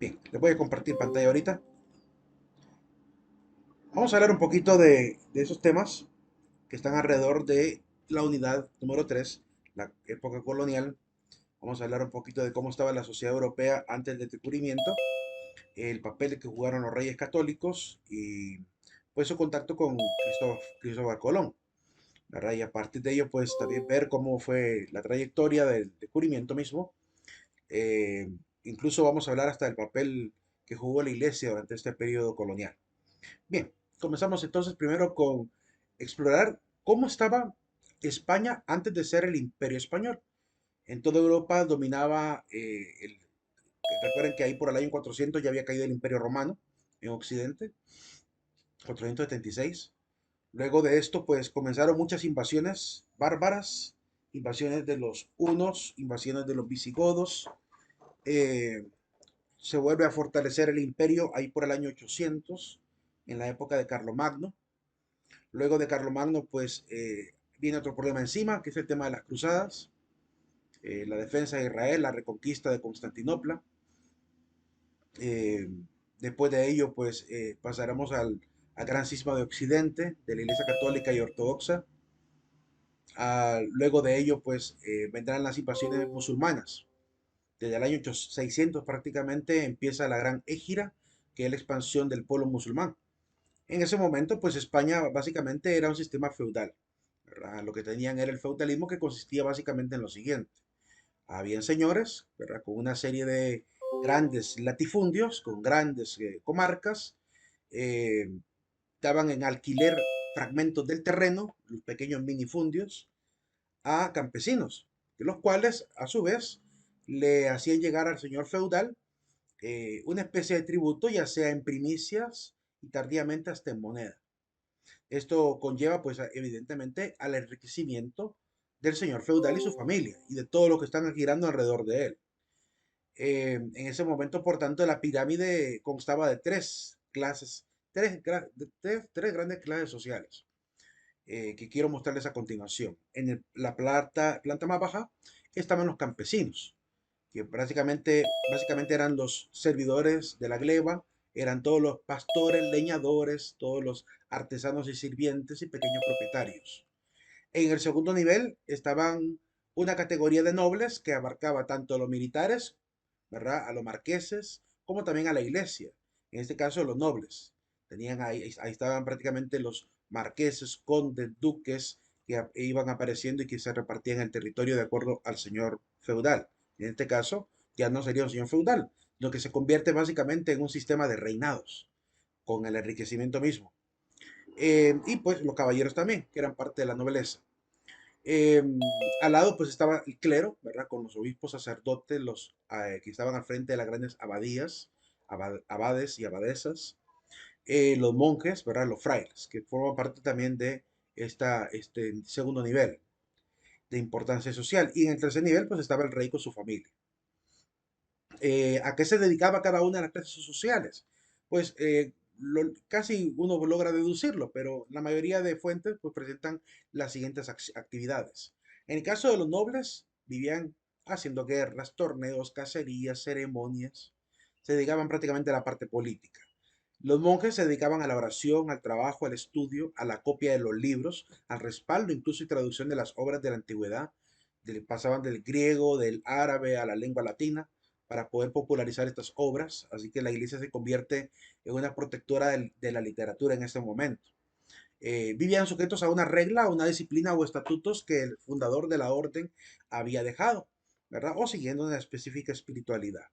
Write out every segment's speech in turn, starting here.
Bien, les voy a compartir pantalla ahorita. Vamos a hablar un poquito de esos temas que están alrededor de la unidad número 3, la época colonial. Vamos a hablar un poquito de cómo estaba la sociedad europea antes del descubrimiento, el papel que jugaron los reyes católicos y pues su contacto con Cristóbal Colón, ¿verdad? Y a partir de ello, pues también ver cómo fue la trayectoria del descubrimiento mismo. Eh, Incluso vamos a hablar hasta del papel que jugó la iglesia durante este periodo colonial. Bien, comenzamos entonces primero con explorar cómo estaba España antes de ser el Imperio Español. En toda Europa dominaba recuerden que ahí por el año 400 ya había caído el Imperio Romano en Occidente, 476. Luego de esto, pues comenzaron muchas invasiones bárbaras, invasiones de los hunos, invasiones de los visigodos. eh, Se vuelve a fortalecer el imperio ahí por el año 800, en la época de Carlomagno. Luego de Carlomagno, pues viene otro problema encima, que es el tema de las cruzadas, la defensa de Israel, la reconquista de Constantinopla. Eh, Después de ello, pues pasaremos al gran cisma de Occidente, de la Iglesia Católica y Ortodoxa. Luego de ello, pues vendrán las invasiones musulmanas. Desde el año 600 prácticamente empieza la Gran Égira, que es la expansión del pueblo musulmán. En ese momento, pues España básicamente era un sistema feudal, ¿verdad? Lo que tenían era el feudalismo que consistía básicamente en lo siguiente. Habían señores, ¿verdad? Con una serie de grandes latifundios, con grandes comarcas, eh, daban en alquiler fragmentos del terreno, los pequeños minifundios, a campesinos, de los cuales a su vez le hacían llegar al señor feudal una especie de tributo, ya sea en primicias y tardíamente hasta en moneda. Esto conlleva, pues, evidentemente, al enriquecimiento del señor feudal y su familia y de todo lo que están girando alrededor de él. En ese momento, por tanto, la pirámide constaba de tres clases, tres grandes clases sociales que quiero mostrarles a continuación. En la planta más baja estaban los campesinos, que básicamente eran los servidores de la gleba, eran todos los pastores, leñadores, todos los artesanos y sirvientes y pequeños propietarios. En el segundo nivel estaban una categoría de nobles que abarcaba tanto a los militares, ¿verdad? A los marqueses, como también a la iglesia. En este caso, los nobles. Ahí estaban prácticamente los marqueses, condes, duques que iban apareciendo y que se repartían el territorio de acuerdo al señor feudal. En este caso, ya no sería un señor feudal, lo que se convierte básicamente en un sistema de reinados, con el enriquecimiento mismo. Y pues los caballeros también, que eran parte de la nobleza. Eh, Al lado pues estaba el clero, ¿verdad? Con los obispos sacerdotes, los que estaban al frente de las grandes abadías, abades y abadesas, los monjes, ¿verdad? Los frailes, que forman parte también de este segundo nivel de importancia social. Y en el tercer nivel pues estaba el rey con su familia. ¿A qué se dedicaba cada una de las clases sociales? Pues casi uno logra deducirlo, pero la mayoría de fuentes pues, presentan las siguientes actividades. En el caso de los nobles, vivían haciendo guerras, torneos, cacerías, ceremonias. Se dedicaban prácticamente a la parte política. Los monjes se dedicaban a la oración, al trabajo, al estudio, a la copia de los libros, al respaldo incluso y traducción de las obras de la antigüedad. Pasaban del griego, del árabe a la lengua latina para poder popularizar estas obras. Así que la iglesia se convierte en una protectora de la literatura en este momento. Vivían sujetos a una regla, a una disciplina o estatutos que el fundador de la orden había dejado, ¿verdad? O siguiendo una específica espiritualidad.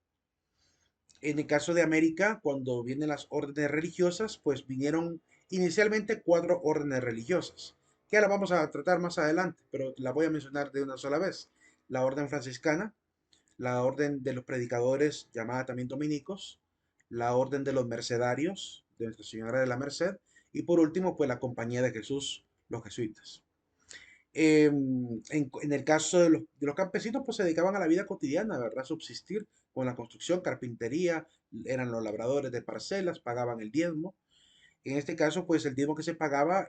En el caso de América, cuando vienen las órdenes religiosas, pues vinieron inicialmente cuatro órdenes religiosas, que ahora vamos a tratar más adelante, pero la voy a mencionar de una sola vez. La orden franciscana, la orden de los predicadores, llamada también dominicos, la orden de los mercedarios, de Nuestra Señora de la Merced, y por último, pues la Compañía de Jesús, los jesuitas. En el caso de los campesinos, pues se dedicaban a la vida cotidiana, ¿verdad? Subsistir con la construcción, carpintería, eran los labradores de parcelas, pagaban el diezmo. En este caso, pues el diezmo que se pagaba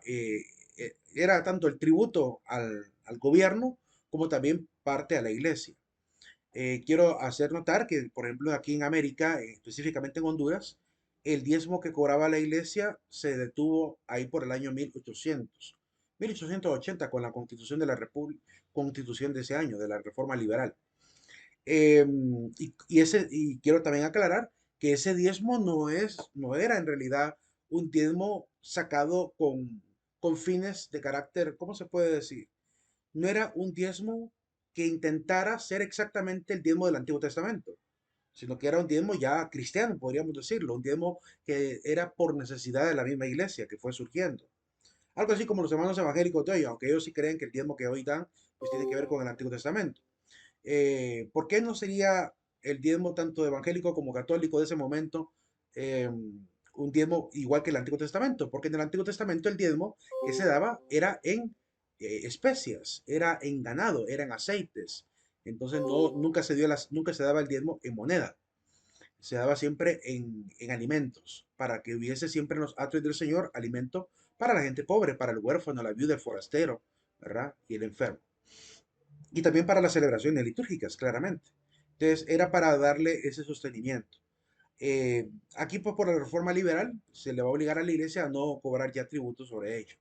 era tanto el tributo al gobierno como también parte a la iglesia. Quiero hacer notar que, por ejemplo, aquí en América, específicamente en Honduras, el diezmo que cobraba la iglesia se detuvo ahí por el año 1880 con la constitución de la República, constitución de ese año, de la Reforma Liberal. Y quiero también aclarar que ese diezmo no era en realidad un diezmo sacado con fines de carácter, ¿cómo se puede decir? No era un diezmo que intentara ser exactamente el diezmo del Antiguo Testamento, sino que era un diezmo ya cristiano, podríamos decirlo, un diezmo que era por necesidad de la misma iglesia que fue surgiendo. Algo así como los hermanos evangélicos de hoy, aunque ellos sí creen que el diezmo que hoy dan, pues tiene que ver con el Antiguo Testamento. ¿Por qué no sería el diezmo tanto evangélico como católico de ese momento un diezmo igual que el Antiguo Testamento? Porque en el Antiguo Testamento el diezmo que se daba era en especias, era en ganado, era en aceites. Entonces nunca se daba el diezmo en moneda, se daba siempre en alimentos, para que hubiese siempre en los atrios del Señor alimento para la gente pobre, para el huérfano, la viuda, el forastero, ¿verdad? Y el enfermo y también para las celebraciones litúrgicas, claramente. Entonces, era para darle ese sostenimiento. Aquí, pues, por la reforma liberal, se le va a obligar a la iglesia a no cobrar ya tributo sobre ello.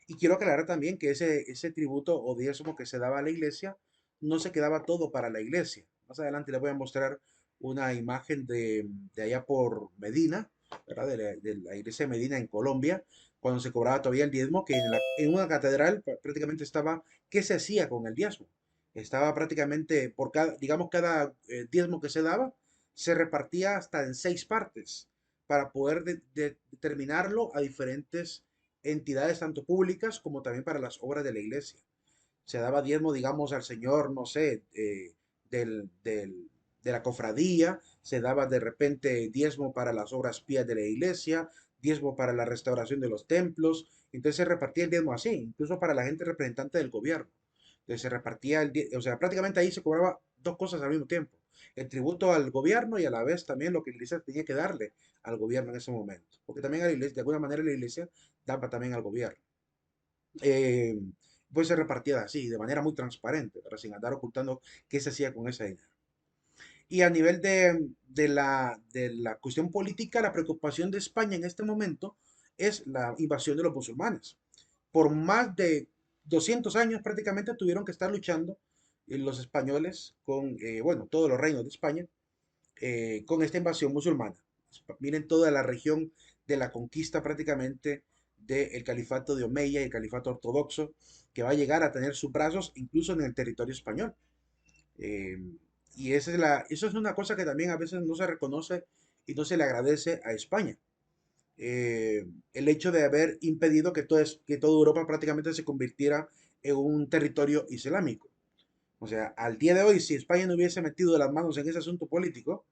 Y quiero aclarar también que ese tributo o diezmo que se daba a la iglesia no se quedaba todo para la iglesia. Más adelante les voy a mostrar una imagen de allá por Medina, ¿verdad? De la iglesia de Medina en Colombia, cuando se cobraba todavía el diezmo, que en una catedral prácticamente estaba, ¿qué se hacía con el diezmo? Estaba prácticamente por cada, digamos, cada diezmo que se daba, se repartía hasta en 6 partes para poder determinarlo a diferentes entidades tanto públicas como también para las obras de la iglesia. Se daba diezmo, digamos, al Señor, no sé, de la cofradía, se daba de repente diezmo para las obras pías de la iglesia, diezmo para la restauración de los templos, entonces se repartía el diezmo así, incluso para la gente representante del gobierno. Entonces se repartía o sea, prácticamente ahí se cobraba dos cosas al mismo tiempo, el tributo al gobierno y a la vez también lo que la iglesia tenía que darle al gobierno en ese momento, porque también a la iglesia, de alguna manera la iglesia daba también al gobierno. Eh, pues se repartía así, de manera muy transparente, pero sin andar ocultando qué se hacía con ese dinero. Y a nivel de la cuestión política, la preocupación de España en este momento es la invasión de los musulmanes. Por más de 200 años prácticamente tuvieron que estar luchando los españoles con, bueno, todos los reinos de España, con esta invasión musulmana. Miren toda la región de la conquista prácticamente del califato de Omeya y el califato ortodoxo, que va a llegar a tener sus brazos incluso en el territorio español. Eh, y eso es una cosa que también a veces no se reconoce y no se le agradece a España. El hecho de haber impedido que toda Europa prácticamente se convirtiera en un territorio islámico. O sea, al día de hoy, si España no hubiese metido las manos en ese asunto político,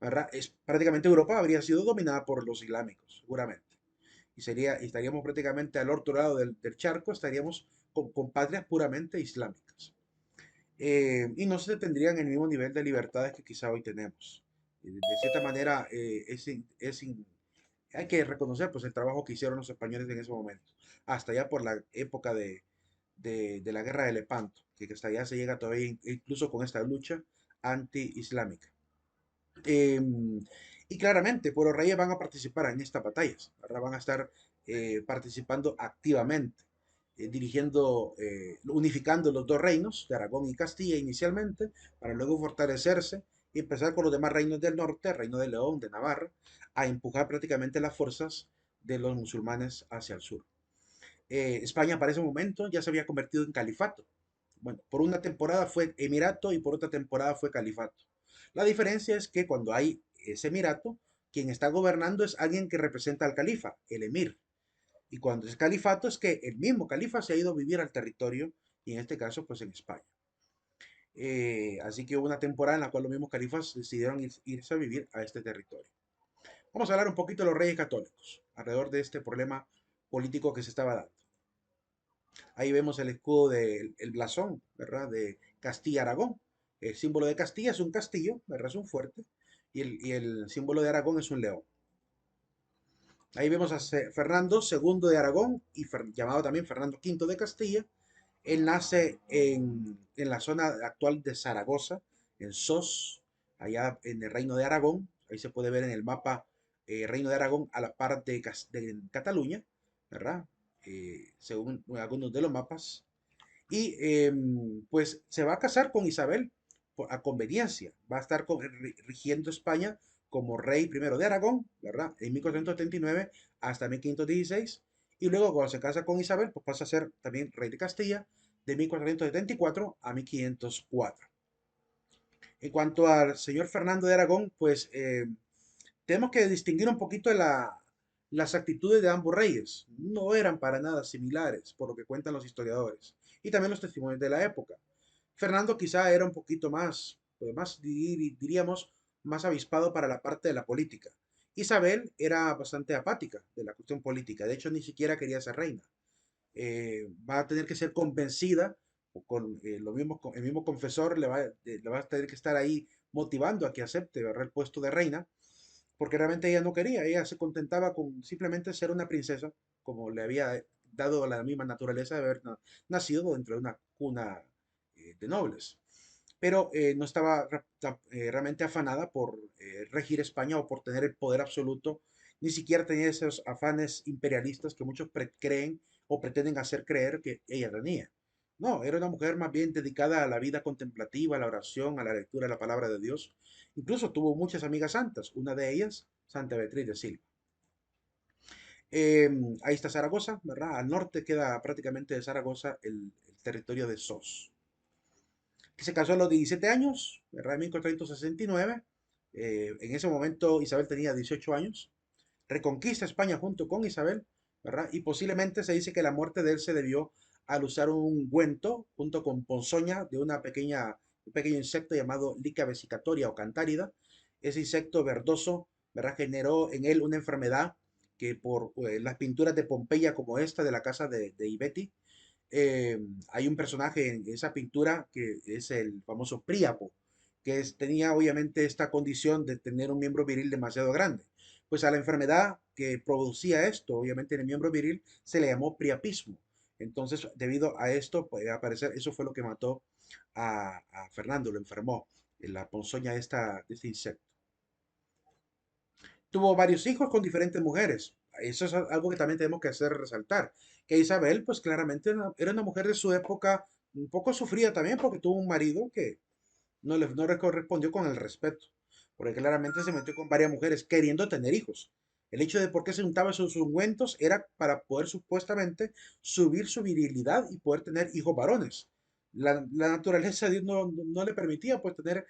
¿verdad? Prácticamente Europa habría sido dominada por los islámicos, seguramente. Estaríamos prácticamente al otro lado del charco, estaríamos con patrias puramente islámicas. Y no se tendrían el mismo nivel de libertades que quizá hoy tenemos. De cierta manera, hay que reconocer pues, el trabajo que hicieron los españoles en ese momento, hasta ya por la época de la guerra de Lepanto, que hasta allá se llega todavía incluso con esta lucha anti-islámica. Y claramente, pues los reyes van a participar en estas batallas, ¿verdad? Van a estar participando activamente, unificando los dos reinos, de Aragón y Castilla inicialmente, para luego fortalecerse y empezar con los demás reinos del norte, Reino de León, de Navarra, a empujar prácticamente las fuerzas de los musulmanes hacia el sur. España para ese momento ya se había convertido en califato. Bueno, por una temporada fue emirato y por otra temporada fue califato. La diferencia es que cuando hay ese emirato, quien está gobernando es alguien que representa al califa, el emir. Y cuando es califato es que el mismo califa se ha ido a vivir al territorio, y en este caso pues en España. Así que hubo una temporada en la cual los mismos califas decidieron irse a vivir a este territorio. Vamos a hablar un poquito de los reyes católicos, alrededor de este problema político que se estaba dando. Ahí vemos el escudo del blasón, ¿verdad? De Castilla-Aragón. El símbolo de Castilla es un castillo, ¿verdad? Es un fuerte. Y el símbolo de Aragón es un león. Ahí vemos a Fernando II de Aragón, llamado también Fernando V de Castilla. Él nace en la zona actual de Zaragoza, en Sos, allá en el Reino de Aragón. Ahí se puede ver en el mapa Reino de Aragón a la par de Cataluña, ¿verdad? Según algunos de los mapas. Y pues se va a casar con Isabel a conveniencia. Va a estar rigiendo España como rey primero de Aragón, ¿verdad? En 1479 hasta 1516. Y luego cuando se casa con Isabel, pues pasa a ser también rey de Castilla de 1474 a 1504. En cuanto al señor Fernando de Aragón, pues tenemos que distinguir un poquito las actitudes de ambos reyes. No eran para nada similares, por lo que cuentan los historiadores y también los testimonios de la época. Fernando quizá era un poquito más, pues más diríamos, más avispado para la parte de la política. Isabel era bastante apática de la cuestión política, de hecho ni siquiera quería ser reina. Va a tener que ser convencida con el mismo confesor le va a tener que estar ahí motivando a que acepte, ¿verdad?, el puesto de reina, porque realmente ella no quería, ella se contentaba con simplemente ser una princesa, como le había dado la misma naturaleza de haber nacido dentro de una cuna de nobles. Pero no estaba realmente afanada por regir España o por tener el poder absoluto, ni siquiera tenía esos afanes imperialistas que muchos creen o pretenden hacer creer que ella tenía. No, era una mujer más bien dedicada a la vida contemplativa, a la oración, a la lectura de la palabra de Dios. Incluso tuvo muchas amigas santas, una de ellas, Santa Beatriz de Silva. Ahí está Zaragoza, ¿verdad? Al norte queda prácticamente de Zaragoza el territorio de Sos, que se casó a los 17 años, ¿verdad? En 1469. En ese momento Isabel tenía 18 años. Reconquista España junto con Isabel, ¿verdad? Y posiblemente se dice que la muerte de él se debió al usar un ungüento junto con ponzoña de un pequeño insecto llamado Lica vesicatoria o cantárida. Ese insecto verdoso, ¿verdad?, generó en él una enfermedad que por las pinturas de Pompeya como esta de la casa de Ibeti, eh, hay un personaje en esa pintura que es el famoso Príapo, que tenía obviamente esta condición de tener un miembro viril demasiado grande. Pues a la enfermedad que producía esto, obviamente en el miembro viril, se le llamó priapismo. Entonces, debido a esto, pues, al parecer, eso fue lo que mató a Fernando, lo enfermó, en la ponzoña de este insecto. Tuvo varios hijos con diferentes mujeres. Eso es algo que también tenemos que hacer resaltar. Que Isabel, pues claramente era una mujer de su época un poco sufrida también porque tuvo un marido que no le correspondió con el respeto. Porque claramente se metió con varias mujeres queriendo tener hijos. El hecho de por qué se untaba sus ungüentos era para poder supuestamente subir su virilidad y poder tener hijos varones. La naturaleza de Dios no le permitía pues tener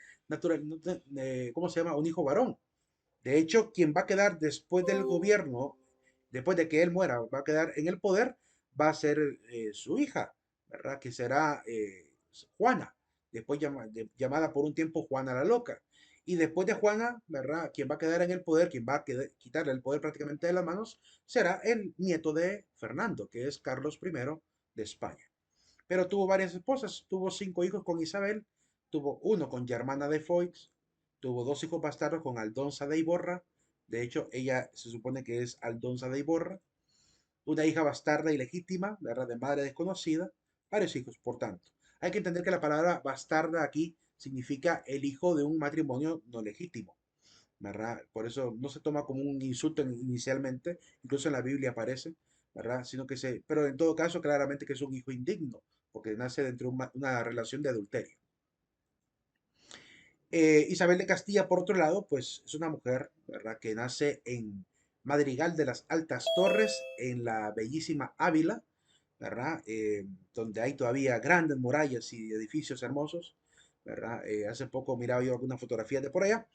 ¿cómo se llama? Un hijo varón. De hecho, quien va a quedar después del gobierno, después de que él muera, va a quedar en el poder, va a ser su hija, ¿verdad? Que será Juana, después llamada por un tiempo Juana la Loca. Y después de Juana, ¿verdad? Quien va a quedar en el poder, quien va a quitarle el poder prácticamente de las manos, será el nieto de Fernando, que es Carlos I de España. Pero tuvo varias esposas, tuvo 5 hijos con Isabel, tuvo uno con Germana de Foix, tuvo 2 hijos bastardos con Aldonza de Iborra, de hecho ella se supone que es Aldonza de Iborra, una hija bastarda ilegítima, ¿verdad?, de madre desconocida, varios hijos, por tanto. Hay que entender que la palabra bastarda aquí significa el hijo de un matrimonio no legítimo, ¿verdad? Por eso no se toma como un insulto inicialmente, incluso en la Biblia aparece, ¿verdad? Pero en todo caso, claramente que es un hijo indigno, porque nace dentro de una relación de adulterio. Isabel de Castilla, por otro lado, pues es una mujer, ¿verdad?, que nace en Madrigal de las Altas Torres, en la bellísima Ávila, ¿verdad? Donde hay todavía grandes murallas y edificios hermosos, ¿verdad? Hace poco miraba yo algunas fotografías de por allá.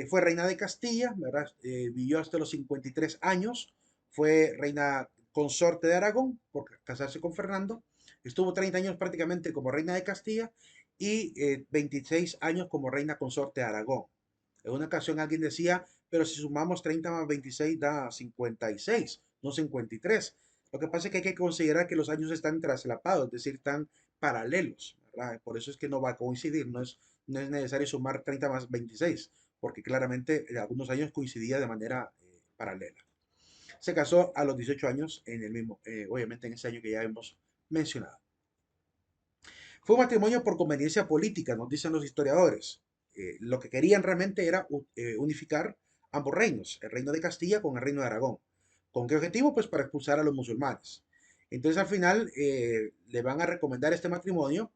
Fue reina de Castilla, ¿verdad? Vivió hasta los 53 años, fue reina consorte de Aragón por casarse con Fernando, estuvo 30 años prácticamente como reina de Castilla y 26 años como reina consorte de Aragón. En una ocasión alguien decía, pero si sumamos 30 más 26 da 56, no 53. Lo que pasa es que hay que considerar que los años están traslapados, es decir, están paralelos, ¿verdad? Por eso es que no va a coincidir, no es necesario sumar 30 más 26 porque claramente algunos años coincidía de manera paralela. Se casó a los 18 años en el mismo, obviamente en ese año que ya hemos mencionado. Fue un matrimonio por conveniencia política, nos dicen los historiadores. Lo que querían realmente era unificar ambos reinos, el reino de Castilla con el reino de Aragón. ¿Con qué objetivo? Pues para expulsar a los musulmanes. Entonces al final le van a recomendar este matrimonio.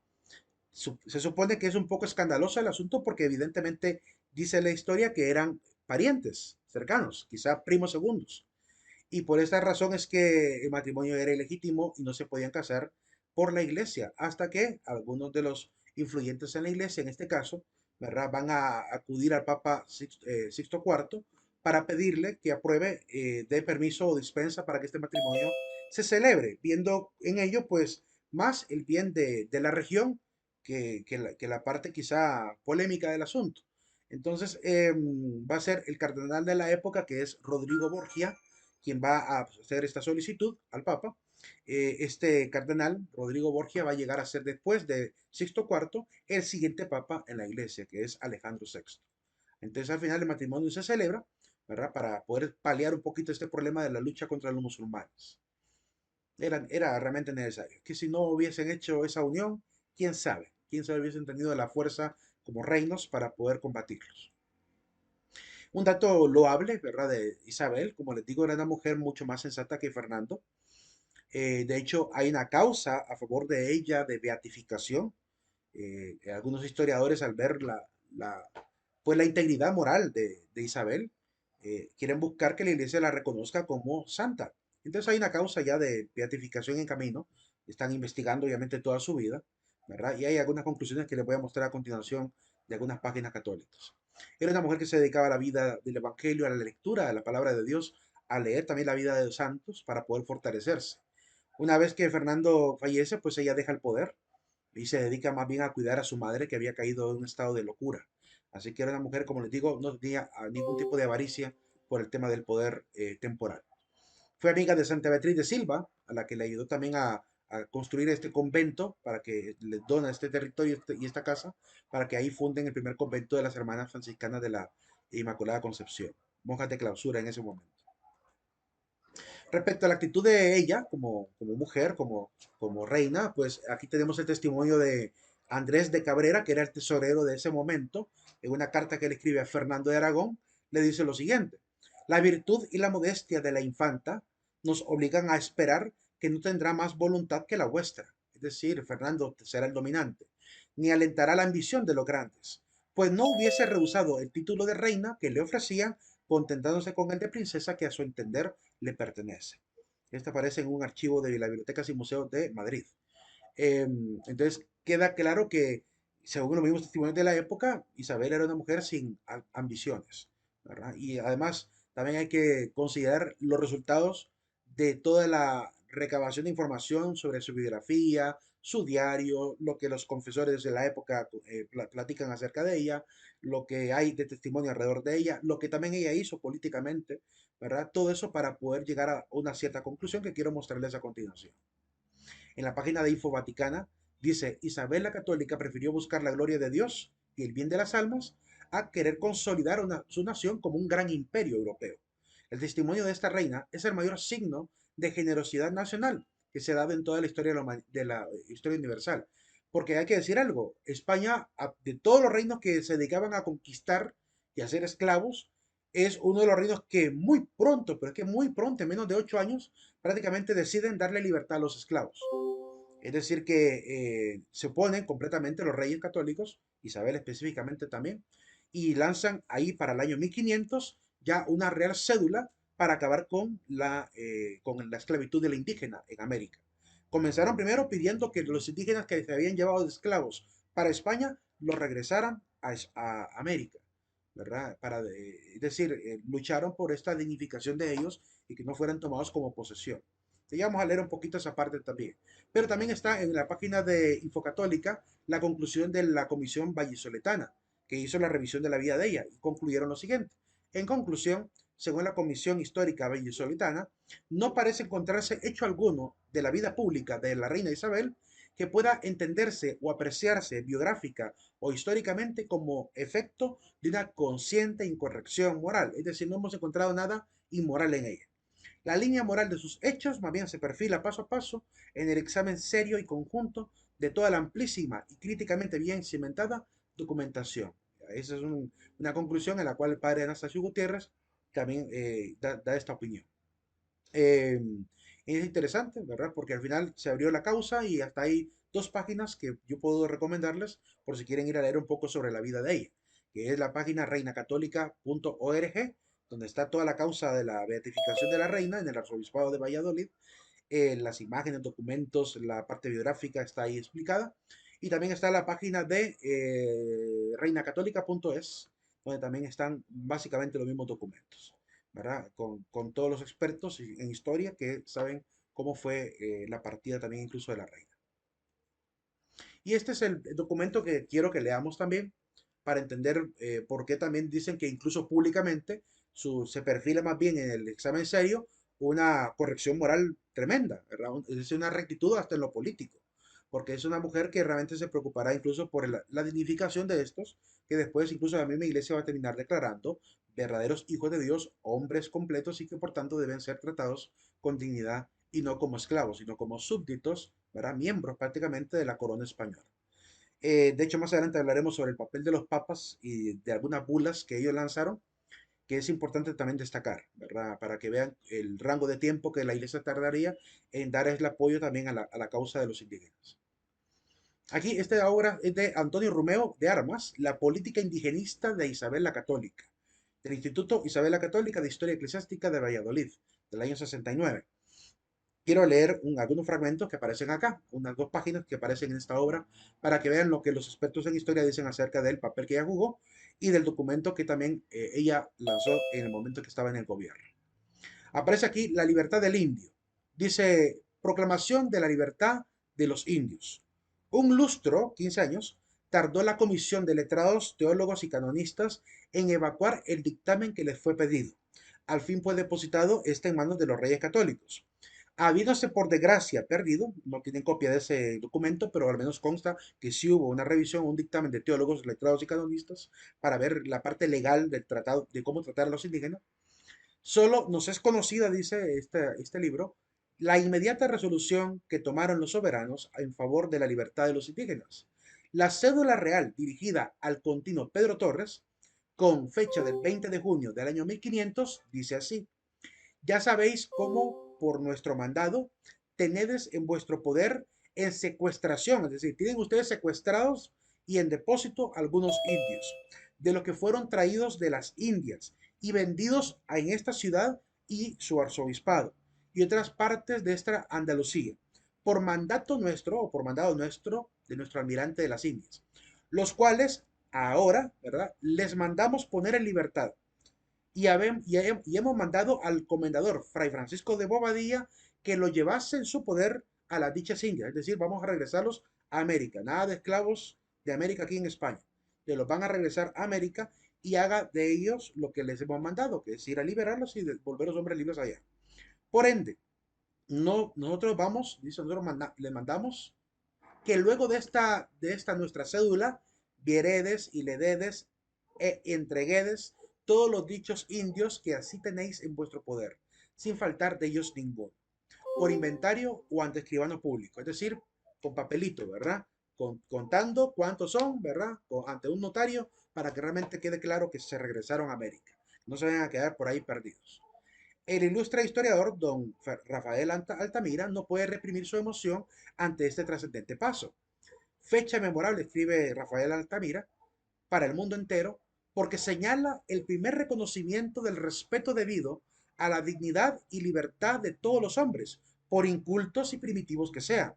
Se supone que es un poco escandaloso el asunto porque evidentemente dice la historia que eran parientes cercanos, quizá primos segundos. Y por esta razón es que el matrimonio era ilegítimo y no se podían casar por la iglesia, hasta que algunos de los influyentes en la iglesia, en este caso, ¿verdad? Van a acudir al Papa Sixto IV para pedirle que apruebe, dé permiso o dispensa para que este matrimonio se celebre, viendo en ello pues más el bien de la región que la parte quizá polémica del asunto. Entonces va a ser el cardenal de la época, que es Rodrigo Borgia, quien va a hacer esta solicitud al Papa. Este cardenal, Rodrigo Borgia, va a llegar a ser después de Sixto IV el siguiente Papa en la Iglesia, que es Alejandro VI. Entonces al final el matrimonio se celebra, ¿verdad? Para poder paliar un poquito este problema de la lucha contra los musulmanes. Era realmente necesario. Que si no hubiesen hecho esa unión, quién sabe, quién sabe hubiesen tenido la fuerza como reinos para poder combatirlos. Un dato loable, ¿verdad? De Isabel, como les digo, era una mujer mucho más sensata que Fernando. De hecho, hay una causa a favor de ella de beatificación. Algunos historiadores, al ver pues la integridad moral de Isabel, quieren buscar que la iglesia la reconozca como santa. Entonces hay una causa ya de beatificación en camino. Están investigando obviamente toda su vida, ¿verdad? Y hay algunas conclusiones que les voy a mostrar a continuación de algunas páginas católicas. Era una mujer que se dedicaba a la vida del Evangelio, a la lectura de la palabra de Dios, a leer también la vida de los santos para poder fortalecerse. Una vez que Fernando fallece, pues ella deja el poder y se dedica más bien a cuidar a su madre que había caído en un estado de locura. Así que era una mujer, como les digo, no tenía ningún tipo de avaricia por el tema del poder temporal. Fue amiga de Santa Beatriz de Silva, a la que le ayudó también a construir este convento para que les dona este territorio y esta casa para que ahí funden el primer convento de las hermanas franciscanas de la Inmaculada Concepción, monjas de clausura en ese momento. Respecto a la actitud de ella como mujer, como reina, pues aquí tenemos el testimonio de Andrés de Cabrera, que era el tesorero de ese momento, en una carta que le escribe a Fernando de Aragón, le dice lo siguiente: la virtud y la modestia de la infanta nos obligan a esperar que no tendrá más voluntad que la vuestra, es decir, Fernando será el dominante, ni alentará la ambición de los grandes, pues no hubiese rehusado el título de reina que le ofrecían, contentándose con el de princesa que a su entender le pertenece. Este aparece en un archivo de la Bibliotecas y Museos de Madrid. Entonces queda claro que, según los mismos testimonios de la época, Isabel era una mujer sin ambiciones, ¿verdad? Y además también hay que considerar los resultados de toda la recabación de información sobre su biografía, su diario, lo que los confesores de la época platican acerca de ella, lo que hay de testimonio alrededor de ella, lo que también ella hizo políticamente, ¿verdad? Todo eso para poder llegar a una cierta conclusión que quiero mostrarles a continuación. En la página de Info Vaticana dice: Isabel la Católica prefirió buscar la gloria de Dios y el bien de las almas a querer consolidar su nación como un gran imperio europeo. El testimonio de esta reina es el mayor signo de generosidad nacional que se ha dado en toda la historia de la historia universal. Porque hay que decir algo, España, de todos los reinos que se dedicaban a conquistar y a ser esclavos, es uno de los reinos que muy pronto, pero es que muy pronto, en menos de 8 años, prácticamente deciden darle libertad a los esclavos. Es decir, que se oponen completamente los reyes católicos, Isabel específicamente también, y lanzan ahí para el año 1500 ya una real cédula para acabar con la esclavitud de la indígena en América. Comenzaron primero pidiendo que los indígenas que se habían llevado de esclavos para España los regresaran a América, ¿verdad? Es decir, lucharon por esta dignificación de ellos y que no fueran tomados como posesión. Y vamos a leer un poquito esa parte también. Pero también está en la página de Infocatólica la conclusión de la Comisión Vallisoletana, que hizo la revisión de la vida de ella, y concluyeron lo siguiente. En conclusión, según la Comisión Histórica Vallisoletana, no parece encontrarse hecho alguno de la vida pública de la reina Isabel que pueda entenderse o apreciarse biográfica o históricamente como efecto de una consciente incorrección moral. Es decir, no hemos encontrado nada inmoral en ella. La línea moral de sus hechos más bien se perfila paso a paso en el examen serio y conjunto de toda la amplísima y críticamente bien cimentada documentación. Esa es una conclusión en la cual el padre Anastasio Gutiérrez también da esta opinión. Eh, es interesante, ¿verdad? Porque al final se abrió la causa y hasta hay dos páginas que yo puedo recomendarles por si quieren ir a leer un poco sobre la vida de ella, que es la página reinacatólica.org, donde está toda la causa de la beatificación de la reina en el arzobispado de Valladolid. Las imágenes, documentos, la parte biográfica está ahí explicada. Y también está la página de reinacatólica.es, donde también están básicamente los mismos documentos, ¿verdad? Con todos los expertos en historia que saben cómo fue la partida también incluso de la reina. Y este es el documento que quiero que leamos también para entender por qué también dicen que incluso públicamente se perfila más bien en el examen serio una corrección moral tremenda, ¿verdad? Es decir, una rectitud hasta en lo político, porque es una mujer que realmente se preocupará incluso por la dignificación de estos, que después incluso la misma iglesia va a terminar declarando verdaderos hijos de Dios, hombres completos y que por tanto deben ser tratados con dignidad y no como esclavos, sino como súbditos, ¿verdad? Miembros prácticamente de la corona española. De hecho, más adelante hablaremos sobre el papel de los papas y de algunas bulas que ellos lanzaron, que es importante también destacar, ¿verdad? Para que vean el rango de tiempo que la iglesia tardaría en dar el apoyo también a la causa de los indígenas. Aquí, esta obra es de Antonio Romeo de Armas, La política indigenista de Isabel la Católica, del Instituto Isabel la Católica de Historia Eclesiástica de Valladolid, del año 69. Quiero leer algunos fragmentos que aparecen acá, unas dos páginas que aparecen en esta obra, para que vean lo que los expertos en historia dicen acerca del papel que ella jugó y del documento que también ella lanzó en el momento que estaba en el gobierno. Aparece aquí la libertad del indio. Dice, proclamación de la libertad de los indios. Un lustro, 15 años, tardó la comisión de letrados, teólogos y canonistas en evacuar el dictamen que les fue pedido. Al fin fue depositado este en manos de los reyes católicos. Habiéndose por desgracia perdido, no tienen copia de ese documento, pero al menos consta que sí hubo una revisión, un dictamen de teólogos, letrados y canonistas para ver la parte legal del tratado, de cómo tratar a los indígenas. Solo nos es conocida, dice este libro, la inmediata resolución que tomaron los soberanos en favor de la libertad de los indígenas. La cédula real dirigida al continuo Pedro Torres, con fecha del 20 de junio del año 1500, dice así: ya sabéis cómo por nuestro mandado tenedes en vuestro poder en secuestración, es decir, tienen ustedes secuestrados y en depósito algunos indios, de los que fueron traídos de las Indias y vendidos en esta ciudad y su arzobispado y otras partes de esta Andalucía, por mandato nuestro o por mandado nuestro de nuestro almirante de las Indias, los cuales ahora, ¿verdad? Les mandamos poner en libertad y hemos mandado al comendador Fray Francisco de Bobadilla que lo llevase en su poder a las dichas Indias. Es decir, vamos a regresarlos a América. Nada de esclavos de América aquí en España. Que los van a regresar a América y haga de ellos lo que les hemos mandado, que es ir a liberarlos y volver los hombres libres allá. Por ende, no, nosotros vamos, dice, nosotros le mandamos que luego de esta nuestra cédula, vieredes y lededes e entreguedes todos los dichos indios que así tenéis en vuestro poder, sin faltar de ellos ninguno, por inventario o ante escribano público, es decir, con papelito, ¿verdad? Contando cuántos son, ¿verdad? Ante un notario para que realmente quede claro que se regresaron a América. No se vayan a quedar por ahí perdidos. El ilustre historiador don Rafael Altamira no puede reprimir su emoción ante este trascendente paso. Fecha memorable, escribe Rafael Altamira, para el mundo entero, porque señala el primer reconocimiento del respeto debido a la dignidad y libertad de todos los hombres, por incultos y primitivos que sean.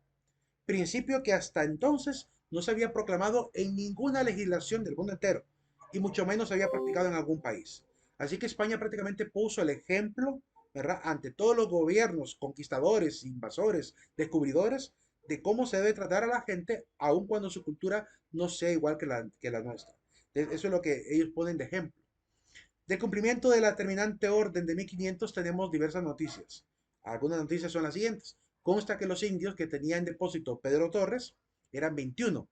Principio que hasta entonces no se había proclamado en ninguna legislación del mundo entero, y mucho menos se había practicado en algún país. Así que España prácticamente puso el ejemplo, ¿verdad?, ante todos los gobiernos, conquistadores, invasores, descubridores, de cómo se debe tratar a la gente, aun cuando su cultura no sea igual que la nuestra. Eso es lo que ellos ponen de ejemplo. Del cumplimiento de la terminante orden de 1500 tenemos diversas noticias. Algunas noticias son las siguientes. Consta que los indios que tenía en depósito Pedro Torres eran 21.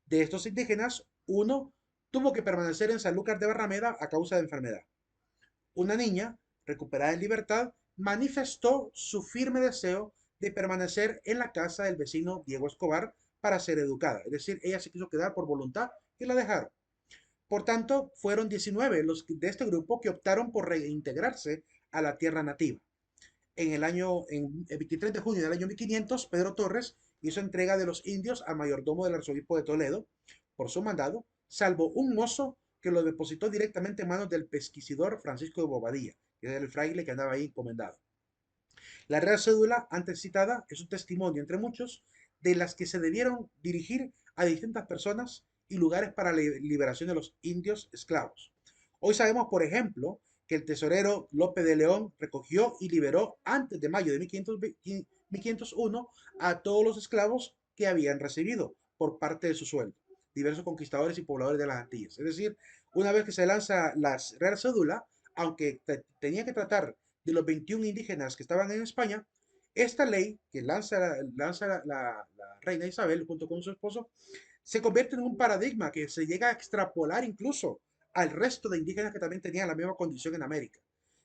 De estos indígenas, uno tuvo que permanecer en Sanlúcar de Barrameda a causa de enfermedad. Una niña, recuperada en libertad, manifestó su firme deseo de permanecer en la casa del vecino Diego Escobar para ser educada. Es decir, ella se quiso quedar por voluntad y la dejaron. Por tanto, fueron 19 los de este grupo que optaron por reintegrarse a la tierra nativa. En el 23 de junio del año 1500, Pedro Torres hizo entrega de los indios al mayordomo del arzobispo de Toledo por su mandado, salvo un mozo que lo depositó directamente en manos del pesquisidor Francisco de Bobadilla, que era el fraile que andaba ahí encomendado. La Real Cédula, antes citada, es un testimonio, entre muchos, de las que se debieron dirigir a distintas personas y lugares para la liberación de los indios esclavos. Hoy sabemos, por ejemplo, que el tesorero Lope de León recogió y liberó antes de mayo de 1501 a todos los esclavos que habían recibido por parte de su sueldo, diversos conquistadores y pobladores de las Antillas. Es decir, una vez que se lanza la Real Cédula, aunque tenía que tratar de los 21 indígenas que estaban en España, esta ley que lanza la reina Isabel junto con su esposo se convierte en un paradigma que se llega a extrapolar incluso al resto de indígenas que también tenían la misma condición en América.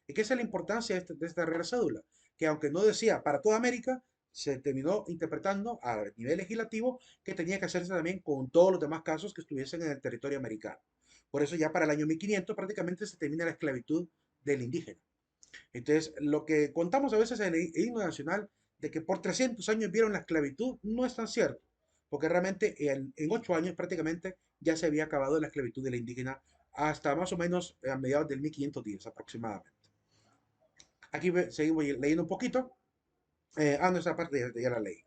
¿Y qué es la importancia de esta Real Cédula? Que aunque no decía para toda América, se terminó interpretando a nivel legislativo que tenía que hacerse también con todos los demás casos que estuviesen en el territorio americano. Por eso ya para el año 1500 prácticamente se termina la esclavitud del indígena. Entonces, lo que contamos a veces en el himno nacional de que por 300 años vieron la esclavitud no es tan cierto, porque realmente en 8 años prácticamente ya se había acabado la esclavitud de la indígena hasta más o menos a mediados del 1510 aproximadamente. Aquí seguimos leyendo un poquito. Nuestra parte ya la ley.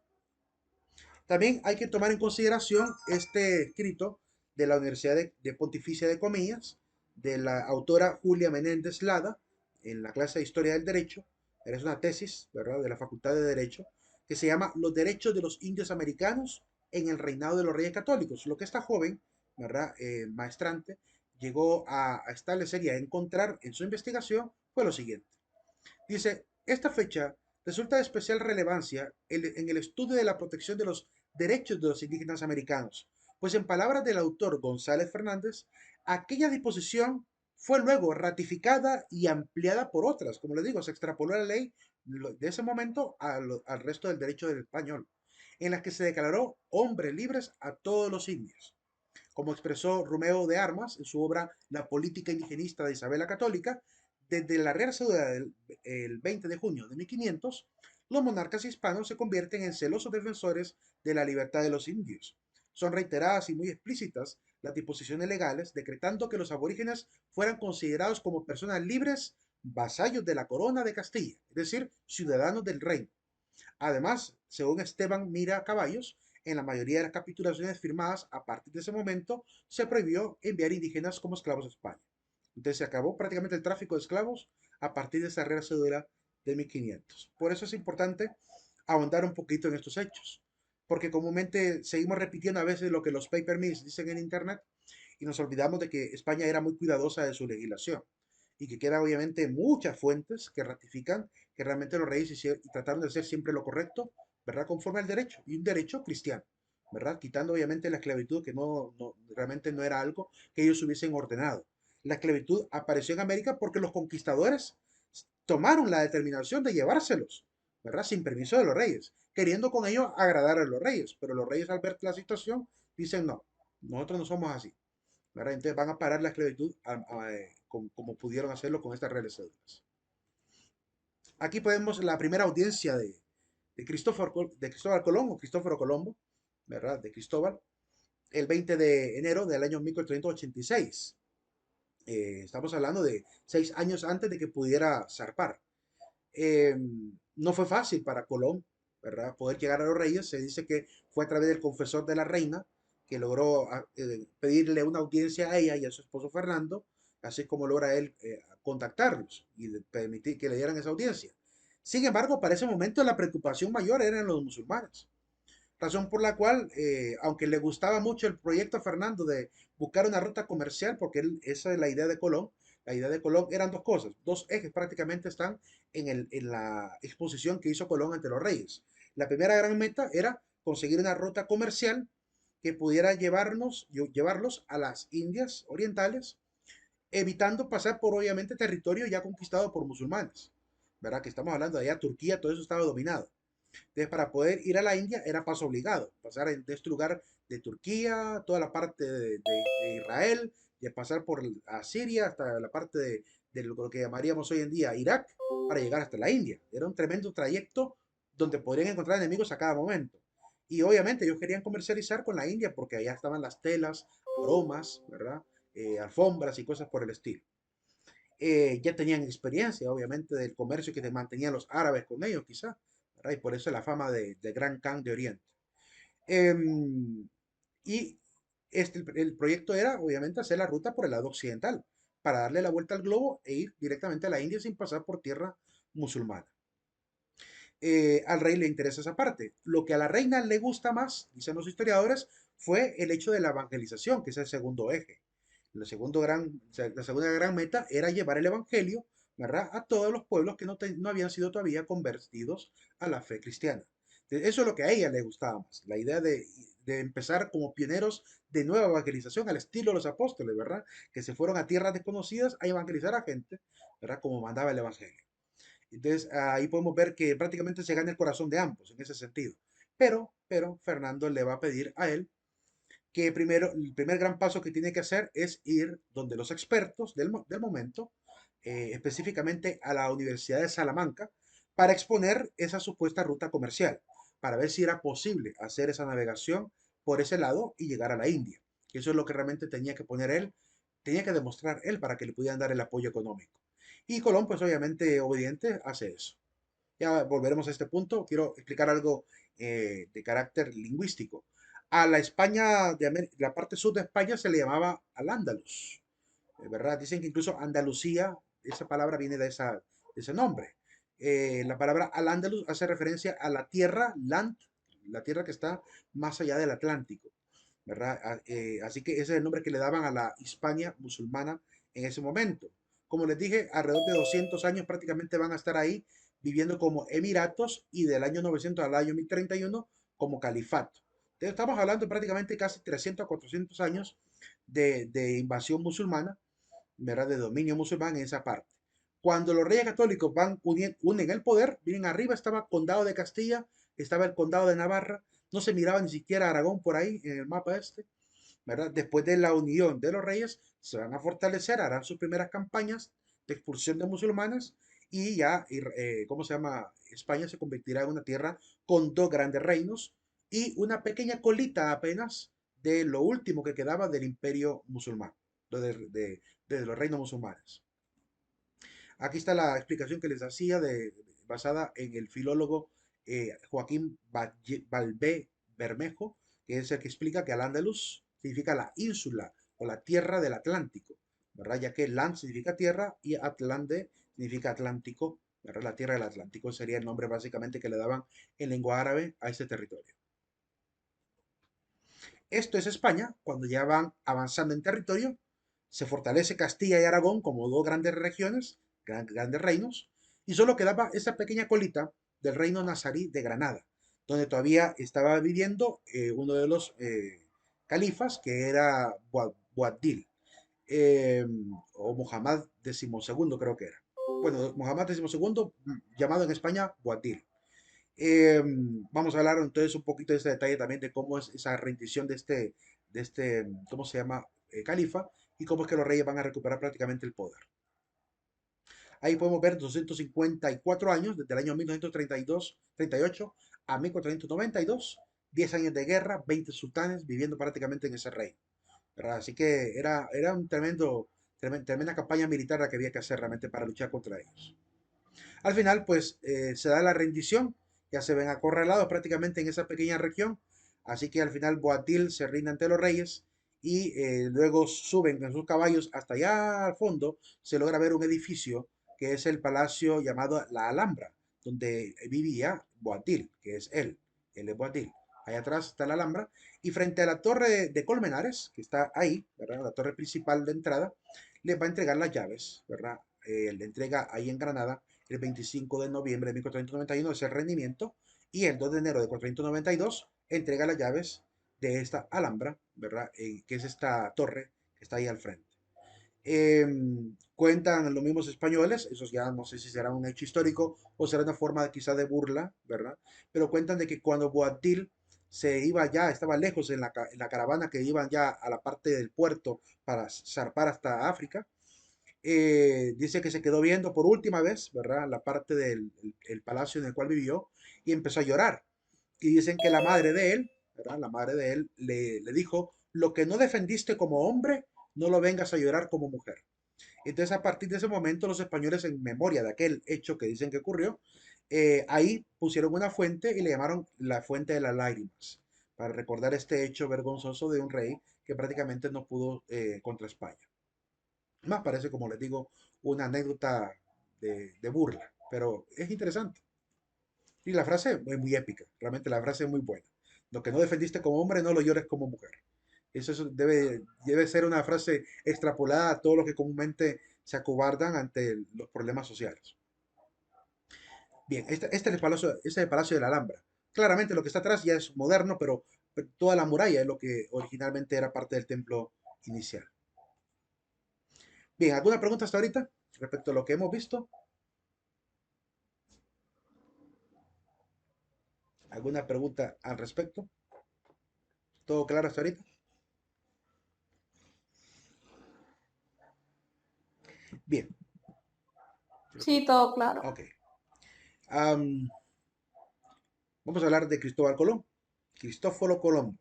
También hay que tomar en consideración este escrito de la Universidad de Pontificia de Comillas, de la autora Julia Menéndez Lada, en la clase de Historia del Derecho. Es una tesis, ¿verdad?, de la Facultad de Derecho, que se llama Los derechos de los indios americanos en el reinado de los reyes católicos. Lo que esta joven, ¿verdad?, maestrante, llegó a establecer y a encontrar en su investigación fue lo siguiente. Dice, esta fecha resulta de especial relevancia en el estudio de la protección de los derechos de los indígenas americanos, pues en palabras del autor González Fernández, aquella disposición fue luego ratificada y ampliada por otras. Como les digo, se extrapoló la ley de ese momento al resto del derecho del español, en la que se declaró hombres libres a todos los indios. Como expresó Romeo de Armas en su obra La política indigenista de Isabel la Católica, desde la Real Cédula del 20 de junio de 1500, los monarcas hispanos se convierten en celosos defensores de la libertad de los indios. Son reiteradas y muy explícitas las disposiciones legales decretando que los aborígenes fueran considerados como personas libres, vasallos de la corona de Castilla, es decir, ciudadanos del reino. Además, según Esteban Mira Caballos, en la mayoría de las capitulaciones firmadas a partir de ese momento, se prohibió enviar indígenas como esclavos a España. Entonces se acabó prácticamente el tráfico de esclavos a partir de esa Real Cédula de 1500. Por eso es importante ahondar un poquito en estos hechos, porque comúnmente seguimos repitiendo a veces lo que los paper mills dicen en Internet y nos olvidamos de que España era muy cuidadosa de su legislación y que quedan obviamente muchas fuentes que ratifican que realmente los reyes trataron de hacer siempre lo correcto, ¿verdad? Conforme al derecho, y un derecho cristiano, ¿verdad? Quitando obviamente la esclavitud, que realmente no era algo que ellos hubiesen ordenado. La esclavitud apareció en América porque los conquistadores tomaron la determinación de llevárselos, ¿verdad? Sin permiso de los reyes, queriendo con ello agradar a los reyes, pero los reyes al ver la situación dicen, no, nosotros no somos así, ¿verdad? Entonces van a parar la esclavitud como pudieron hacerlo con estas reales cédulas. Aquí podemos la primera audiencia de Cristóbal Colón o Cristóforo Colombo, ¿verdad? De Cristóbal, el 20 de enero del año 1486. Estamos hablando de 6 años antes de que pudiera zarpar. Eh, no fue fácil para Colón, ¿verdad?, poder llegar a los reyes. Se dice que fue a través del confesor de la reina que logró pedirle una audiencia a ella y a su esposo Fernando, así como logra él contactarlos y permitir que le dieran esa audiencia. Sin embargo, para ese momento la preocupación mayor eran los musulmanes, razón por la cual, aunque le gustaba mucho el proyecto a Fernando de buscar una ruta comercial, porque esa es la idea de Colón eran dos cosas, dos ejes prácticamente están en la exposición que hizo Colón ante los reyes. La primera gran meta era conseguir una ruta comercial que pudiera llevarlos a las Indias orientales, evitando pasar por obviamente territorio ya conquistado por musulmanes, ¿verdad? Que estamos hablando de allá, Turquía, todo eso estaba dominado. Entonces, para poder ir a la India era paso obligado, pasar de este lugar de Turquía, toda la parte de Israel, y pasar por a Siria hasta la parte de lo que llamaríamos hoy en día Irak, para llegar hasta la India. Era un tremendo trayecto donde podrían encontrar enemigos a cada momento. Y obviamente ellos querían comercializar con la India porque allá estaban las telas, aromas, ¿verdad? Alfombras y cosas por el estilo. Ya tenían experiencia, obviamente, del comercio que mantenían los árabes con ellos, quizás, ¿verdad? Y por eso la fama de Gran Khan de Oriente. Em, y el proyecto era, obviamente, hacer la ruta por el lado occidental, para darle la vuelta al globo e ir directamente a la India sin pasar por tierra musulmana. Al rey le interesa esa parte. Lo que a la reina le gusta más, dicen los historiadores, fue el hecho de la evangelización, que es el segundo eje. La segunda gran meta era llevar el evangelio, ¿verdad?, a todos los pueblos que no habían sido todavía convertidos a la fe cristiana. Eso es lo que a ella le gustaba más, la idea de empezar como pioneros de nueva evangelización al estilo de los apóstoles, ¿verdad? Que se fueron a tierras desconocidas a evangelizar a gente, ¿verdad? Como mandaba el evangelio. Entonces ahí podemos ver que prácticamente se gana el corazón de ambos en ese sentido. Pero Fernando le va a pedir a él que primero, el primer gran paso que tiene que hacer es ir donde los expertos del momento, específicamente a la Universidad de Salamanca, para exponer esa supuesta ruta comercial, para ver si era posible hacer esa navegación por ese lado y llegar a la India. Eso es lo que realmente tenía que poner él, tenía que demostrar él para que le pudieran dar el apoyo económico. Y Colón, pues obviamente obediente, hace eso. Ya volveremos a este punto. Quiero explicar algo de carácter lingüístico. A la España, la parte sur de España se le llamaba Al-Ándalus, ¿verdad? Dicen que incluso Andalucía, esa palabra viene de ese nombre. La palabra Al-Ándalus hace referencia a la tierra, land, la tierra que está más allá del Atlántico, ¿verdad? Así que ese es el nombre que le daban a la Hispania musulmana en ese momento. Como les dije, alrededor de 200 años prácticamente van a estar ahí viviendo como emiratos y del año 900 al año 1031 como califato. Entonces, estamos hablando prácticamente casi 300 a 400 años de invasión musulmana, ¿verdad? De dominio musulmán en esa parte. Cuando los reyes católicos unen el poder, miren, arriba estaba el condado de Castilla, estaba el condado de Navarra, no se miraba ni siquiera Aragón por ahí en el mapa este, ¿verdad? Después de la unión de los reyes, se van a fortalecer, harán sus primeras campañas de expulsión de musulmanes y ya, ¿cómo se llama? España se convertirá en una tierra con dos grandes reinos y una pequeña colita apenas de lo último que quedaba del imperio musulmán, de los reinos musulmanes. Aquí está la explicación que les hacía basada en el filólogo Joaquín Balbé Bermejo, que es el que explica que Al-Ándalus significa la ínsula o la tierra del Atlántico, ¿verdad? Ya que land significa tierra y Atlante significa Atlántico, ¿verdad? La tierra del Atlántico sería el nombre básicamente que le daban en lengua árabe a ese territorio. Esto es España, cuando ya van avanzando en territorio, se fortalece Castilla y Aragón como dos grandes regiones, grandes reinos, y solo quedaba esa pequeña colita del reino nazarí de Granada, donde todavía estaba viviendo uno de los califas, que era Boabdil, eh, o Muhammad XII creo que era. Bueno, Muhammad XII, llamado en España Boabdil. Eh, Vamos a hablar entonces un poquito de este detalle también de cómo es esa rendición de este, ¿cómo se llama? Califa y cómo es que los reyes van a recuperar prácticamente el poder. Ahí podemos ver 254 años, desde el año 1938 a 1492, 10 años de guerra, 20 sultanes viviendo prácticamente en ese reino, ¿verdad? Así que era un tremenda campaña militar la que había que hacer realmente para luchar contra ellos. Al final, pues se da la rendición, ya se ven acorralados prácticamente en esa pequeña región, así que al final Boatil se rinde ante los reyes y luego suben en sus caballos hasta allá al fondo, se logra ver un edificio que es el palacio llamado la Alhambra, donde vivía Boatil, que es él es Boatil. Allá atrás está la Alhambra y frente a la torre de Colmenares, que está ahí, ¿verdad? La torre principal de entrada, les va a entregar las llaves, ¿verdad? Le entrega ahí en Granada el 25 de noviembre de 1491 ese rendimiento y el 2 de enero de 1492 entrega las llaves de esta Alhambra, ¿verdad? Que es esta torre que está ahí al frente. Cuentan los mismos españoles, eso ya no sé si será un hecho histórico o será una forma quizá de burla, ¿verdad? Pero cuentan de que cuando Boabdil se iba ya, estaba lejos en en la caravana que iban ya a la parte del puerto para zarpar hasta África, dice que se quedó viendo por última vez, ¿verdad? La parte del el palacio en el cual vivió y empezó a llorar. Y dicen que la madre de él, ¿verdad? La madre de él le dijo, lo que no defendiste como hombre, no lo vengas a llorar como mujer. Entonces, a partir de ese momento, los españoles, en memoria de aquel hecho que dicen que ocurrió, ahí pusieron una fuente y le llamaron la fuente de las lágrimas, para recordar este hecho vergonzoso de un rey que prácticamente no pudo contra España. Más parece, como les digo, una anécdota de burla, pero es interesante. Y la frase es muy épica, realmente la frase es muy buena. Lo que no defendiste como hombre, no lo llores como mujer. Debe ser una frase extrapolada a todos los que comúnmente se acobardan ante los problemas sociales. Bien, este es este es el Palacio de la Alhambra. Claramente lo que está atrás ya es moderno, pero toda la muralla es lo que originalmente era parte del templo inicial. Bien, ¿alguna pregunta hasta ahorita respecto a lo que hemos visto? ¿Alguna pregunta al respecto? ¿Todo claro hasta ahorita? Bien, Sí, todo claro. ok. Am, Vamos a hablar de Cristóbal Colón. Cristóforo Colombo.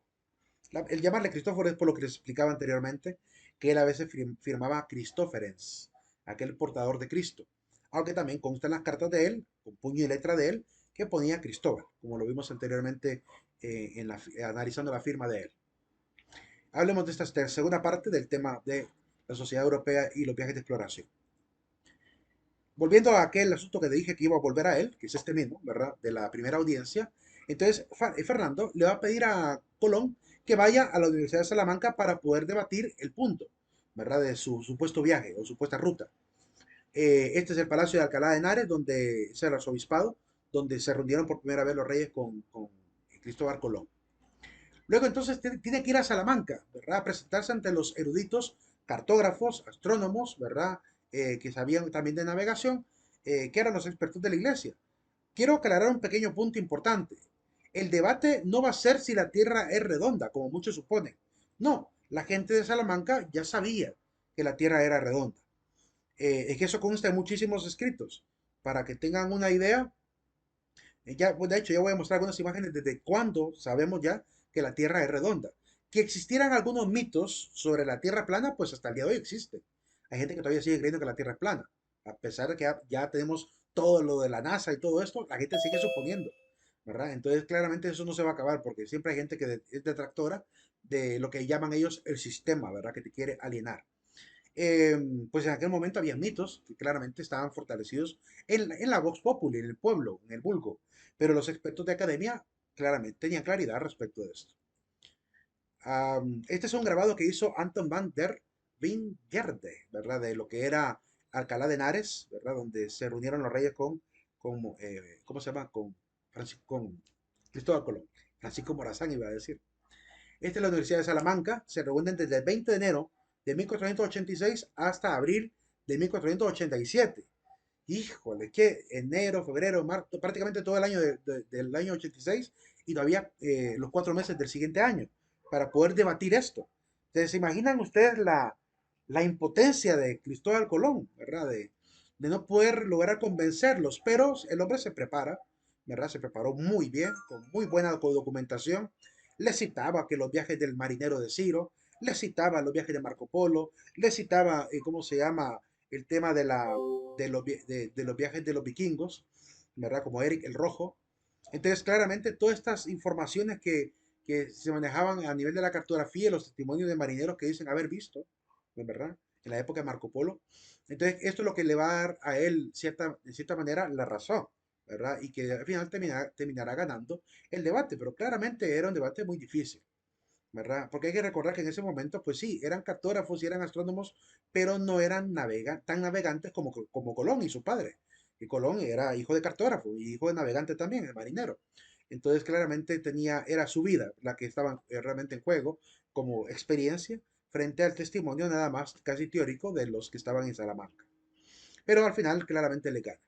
El llamarle Cristóforo es por lo que les explicaba anteriormente, que él a veces firmaba Cristóferens, aquel portador de Cristo. Aunque también constan las cartas de él, con puño y letra de él, que ponía Cristóbal, como lo vimos anteriormente analizando la firma de él. Hablemos de esta segunda parte del tema de la sociedad europea y los viajes de exploración. Volviendo a aquel asunto que te dije que iba a volver a él, que es este mismo, ¿verdad? De la primera audiencia. Entonces, Fernando le va a pedir a Colón que vaya a la Universidad de Salamanca para poder debatir el punto, ¿verdad? De su supuesto viaje o supuesta ruta. Este es el Palacio de Alcalá de Henares, donde es el arzobispado, donde se reunieron por primera vez los reyes con Cristóbal Colón. Luego entonces tiene que ir a Salamanca, ¿verdad? A presentarse ante los eruditos, cartógrafos, astrónomos, ¿verdad? Que sabían también de navegación, que eran los expertos de la iglesia. Quiero aclarar un pequeño punto importante. El debate no va a ser si la Tierra es redonda, como muchos suponen. No, la gente de Salamanca ya sabía que la Tierra era redonda. Es que eso consta en muchísimos escritos. Para que tengan una idea, ya, pues, de hecho, ya voy a mostrar algunas imágenes desde cuándo sabemos ya que la Tierra es redonda. Que existieran algunos mitos sobre la Tierra plana, pues hasta el día de hoy existe. Hay gente que todavía sigue creyendo que la Tierra es plana. A pesar de que ya tenemos todo lo de la NASA y todo esto, la gente sigue suponiendo, ¿verdad? Entonces, claramente eso no se va a acabar porque siempre hay gente que es detractora de lo que llaman ellos el sistema, ¿verdad? Que te quiere alienar. Eh, pues en aquel momento había mitos que claramente estaban fortalecidos en la Vox Populi, en el pueblo, en el vulgo, pero los expertos de academia claramente tenían claridad respecto de esto. Este es un grabado que hizo Anton van der Wingerde, ¿verdad? De lo que era Alcalá de Henares, ¿verdad? Donde se reunieron los reyes ¿cómo se llama? Con Cristóbal Colón. Francisco Morazán iba a decir. Esta es la Universidad de Salamanca. Se reúnen desde el 20 de enero de 1486 hasta abril de 1487. Híjole, que enero, febrero, marzo, prácticamente todo el año del año 86 y todavía los 4 meses del siguiente año para poder debatir esto. Entonces, ¿se imaginan ustedes la impotencia de Cristóbal Colón, ¿verdad? De no poder lograr convencerlos, pero el hombre se prepara, ¿verdad? Se preparó muy bien, con muy buena documentación. Le citaba que los viajes del marinero de Ciro, le citaba los viajes de Marco Polo, le citaba, ¿cómo se llama? El tema de los viajes de los vikingos, ¿verdad? Como Eric el Rojo. Entonces, claramente, todas estas informaciones que se manejaban a nivel de la cartografía y los testimonios de marineros que dicen haber visto, ¿verdad? En la época de Marco Polo. Entonces, esto es lo que le va a dar a él, de cierta manera, la razón, ¿verdad? Y que al final terminará ganando el debate, pero claramente era un debate muy difícil. ¿Verdad? Porque hay que recordar que en ese momento, pues sí, eran cartógrafos y eran astrónomos, pero no eran tan navegantes como Colón y su padre. Y Colón era hijo de cartógrafo y hijo de navegante también, el marinero. Entonces, claramente era su vida la que estaba realmente en juego como experiencia, frente al testimonio nada más casi teórico de los que estaban en Salamanca. Pero al final claramente le gana,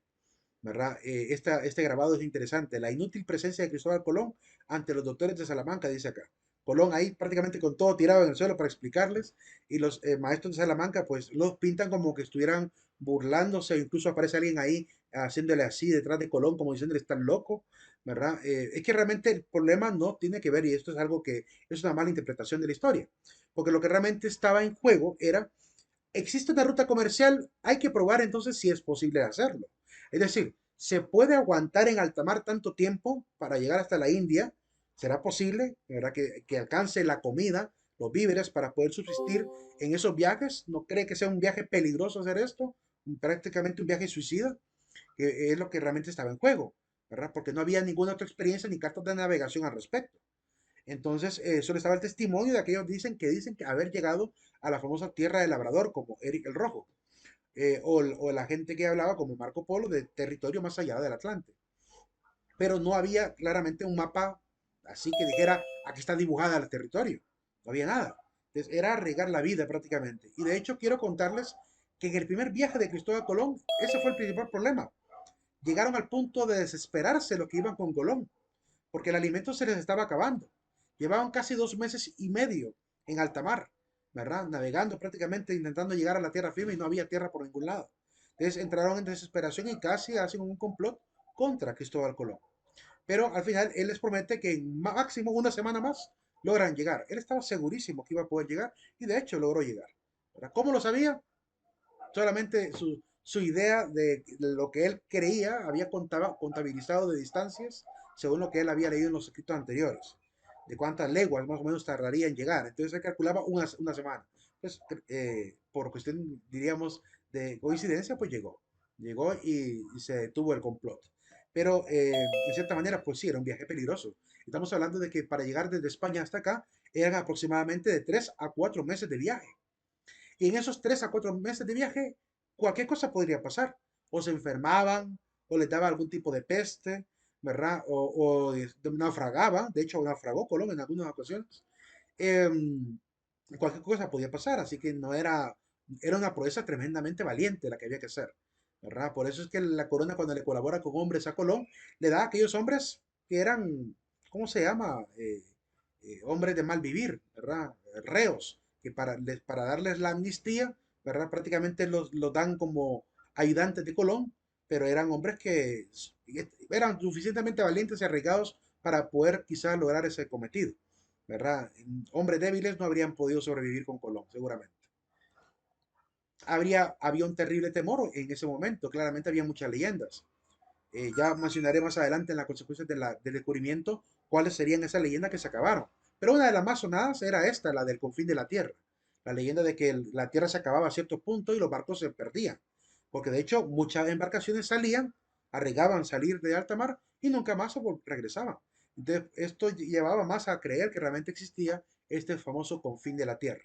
¿verdad? Este grabado es interesante. La inútil presencia de Cristóbal Colón ante los doctores de Salamanca, dice acá. Colón ahí prácticamente con todo tirado en el suelo para explicarles, y los maestros de Salamanca pues los pintan como que estuvieran burlándose, incluso aparece alguien ahí haciéndole así detrás de Colón como diciéndole están loco, ¿verdad? Es que realmente el problema no tiene que ver, y esto es algo que es una mala interpretación de la historia, porque lo que realmente estaba en juego era, existe una ruta comercial, hay que probar entonces si es posible hacerlo. Es decir, ¿se puede aguantar en alta mar tanto tiempo para llegar hasta la India? ¿Será posible, verdad, que alcance la comida, los víveres para poder subsistir en esos viajes? ¿No cree que sea un viaje peligroso hacer esto? Prácticamente un viaje suicida, que es lo que realmente estaba en juego, ¿verdad? Porque no había ninguna otra experiencia ni cartas de navegación al respecto. Entonces, solo estaba el testimonio de aquellos dicen que haber llegado a la famosa tierra del Labrador, como Eric el Rojo, o la gente que hablaba como Marco Polo de territorio más allá del Atlante. Pero no había claramente un mapa así que dijera, aquí está dibujada el territorio. No había nada. Entonces, era arriesgar la vida prácticamente. Y de hecho, quiero contarles que en el primer viaje de Cristóbal Colón, ese fue el principal problema. Llegaron al punto de desesperarse los que iban con Colón, porque el alimento se les estaba acabando. Llevaban casi 2 meses y medio en alta mar, ¿verdad? Navegando prácticamente, intentando llegar a la tierra firme y no había tierra por ningún lado. Entonces entraron en desesperación y casi hacen un complot contra Cristóbal Colón. Pero al final él les promete que en máximo una semana más logran llegar. Él estaba segurísimo que iba a poder llegar y de hecho logró llegar. ¿Verdad? ¿Cómo lo sabía? Solamente su idea de lo que él creía había contabilizado de distancias según lo que él había leído en los escritos anteriores, de cuántas leguas más o menos tardaría en llegar. Entonces él calculaba una semana. Pues por cuestión, diríamos, de coincidencia, pues llegó y se detuvo el complot. Pero en cierta manera, pues sí, era un viaje peligroso. Estamos hablando de que para llegar desde España hasta acá eran aproximadamente de 3 a 4 meses de viaje. Y en esos 3 a 4 meses de viaje, cualquier cosa podría pasar. O se enfermaban, o les daba algún tipo de peste, ¿verdad? O naufragaban. De hecho, naufragó Colón en algunas ocasiones. Em, Cualquier cosa podía pasar, así que no era, era una proeza tremendamente valiente la que había que hacer, ¿verdad? Por eso es que la corona, cuando le colabora con hombres a Colón, le da a aquellos hombres que eran, ¿cómo se llama? Hombres de mal vivir, ¿verdad? Reos, que para darles la amnistía, ¿verdad? Prácticamente los dan como ayudantes de Colón, pero eran hombres que eran suficientemente valientes y arriesgados para poder quizás lograr ese cometido, ¿verdad? Hombres débiles no habrían podido sobrevivir con Colón, seguramente. Había un terrible temor en ese momento, claramente había muchas leyendas. Ya mencionaré más adelante en las consecuencias del descubrimiento cuáles serían esas leyendas que se acabaron. Pero una de las más sonadas era esta, la del confín de la Tierra. La leyenda de que la Tierra se acababa a cierto punto y los barcos se perdían. Porque de hecho muchas embarcaciones salían, arriesgaban salir de alta mar y nunca más regresaban. Entonces esto llevaba más a creer que realmente existía este famoso confín de la Tierra,